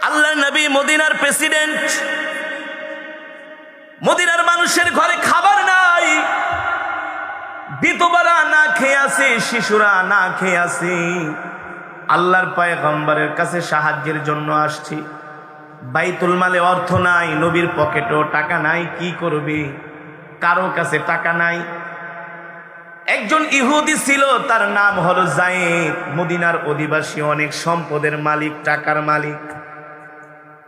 আল্লাহর নবী মদিনার প্রেসিডেন্ট, মদিনার মানুষের ঘরে খাবার নাই, বিধবারা না খেয়ে আছে, শিশুরা না খেয়ে আছে। আল্লাহর পয়গম্বরের কাছে সাহায্যের জন্য আসছি। বাইতুল মালে অর্থ নাই, নবীর পকেটেও টাকা নাই, কি করবে? কারো কাছে টাকা নাই। একজন ইহুদি ছিল, তার নাম হলো যায়েদ, মদিনার অধিবাসী, অনেক সম্পদের মালিক, টাকার মালিক।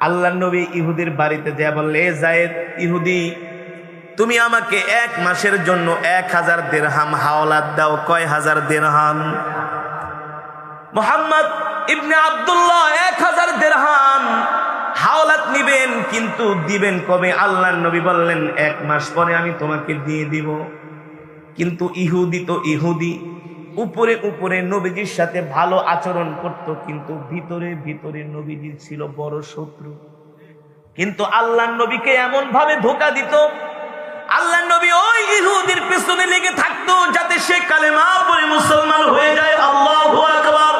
আল্লাহর নবী ইহুদির বাড়িতে যায়, বললে, এ যায়েদ ইহুদি, তুমি আমাকে 1 মাসের জন্য 1000 দিরহাম হাওলাত দাও। কয় হাজার দিরহাম? মুহাম্মদ ইবনে আব্দুল্লাহ 1000 দিরহাম হাওলাত নিবেন, কিন্তু দিবেন কবে? আল্লাহর নবী বললেন, 1 মাস পরে আমি তোমাকে দিয়ে দিব। কিন্তু ইহুদি তো ইহুদি, উপরে উপরে নবীজির সাথে ভালো আচরণ করত, কিন্তু ভিতরে ভিতরে নবীজির ছিল বড় শত্রু। কিন্তু আল্লাহর নবীকে এমন ভাবে ধোঁকা দিত, আল্লাহর নবী ওই ইহুদির পেছনে লেগে থাকতো যাতে সে কালেমা পড়ে মুসলমান হয়ে যায়। আল্লাহু আকবার।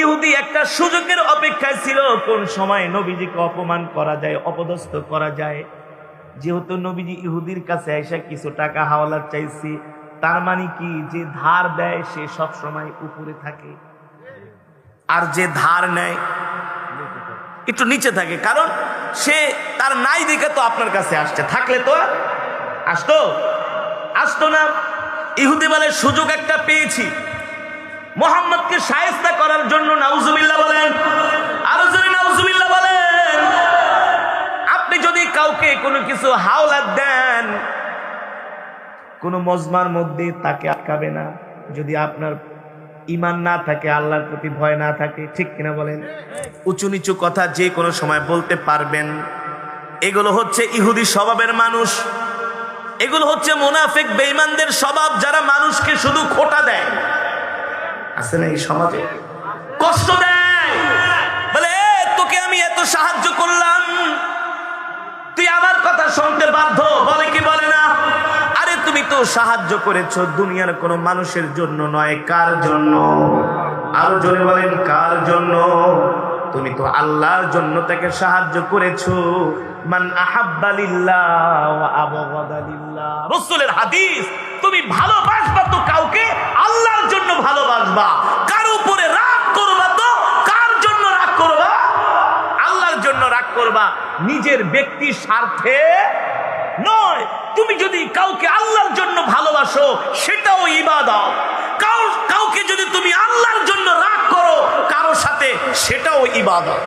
ইহুদি একটা সুযোগের অপেক্ষায় ছিল, কোন সময় নবীজিকে অপমান করা যায়, অপদস্থ করা যায়। যেহেতু নবীজি ইহুদির কাছে এসে কিছু টাকা হাওলাত চাইছে, তার মানে কি, যে ধার দেয় সে সব সময় উপরে থাকে, আর যে ধার নেয় একটু নিচে থাকে। কারণ সে তার নাই দেখে তো আপনার কাছে আসছে, থাকলে তো আসতো না। ইহুদি বলে, সুযোগ একটা পেয়েছি মুহাম্মদকে শায়েস্তা করার জন্য। নাউজুবিল্লাহ বলেন, আরো জোরে নাউজুবিল্লাহ বলেন। আপনি যদি কাউকে কোনো কিছু হাওলাত দেন, কোনো মজমার মধ্যে তাকে আটকাবে না, যদি আপনার ঈমান না থাকে, আল্লাহর প্রতি ভয় না থাকে, ঠিক কিনা বলেন? উঁচু নিচু কথা যে কোনো সময় বলতে পারবেন। এগুলো হচ্ছে ইহুদি স্বভাবের মানুষ, এগুলো হচ্ছে মুনাফিক বেঈমানদের স্বভাব, যারা মানুষকে শুধু খোঁটা দেয়। আছে না এই সমাজে? কষ্ট দেয়, বলে, তোকে আমি এত সাহায্য করলাম, তুই আমার কথা শুনতে বাধ্য, বলে কি বলে না? আরে তুমি তো সাহায্য করেছো দুনিয়ার কোন মানুষের জন্য নয়, কার জন্য? আরো জোরে বলেন, কার জন্য? তুমি তো আল্লাহর জন্য তাকে সাহায্য করেছো। মান আহাব্বা লিল্লাহ ওয়া আবগাদা লিল্লাহ, রাসূলের হাদিস। তুমি ভালোবাসবা তো কাউকে আল্লাহর জন্য ভালোবাসবা, কার উপরে রাগ করবা তো কার জন্য রাগ করবা? আল্লাহর জন্য রাগ করবা, নিজের ব্যক্তি স্বার্থে নয়। তুমি যদি কাউকে আল্লাহর জন্য ভালোবাসো, সেটাও ইবাদত। কাউকে যদি তুমি আল্লাহর জন্য রাগ করো কারো সাথে, সেটাও ইবাদত।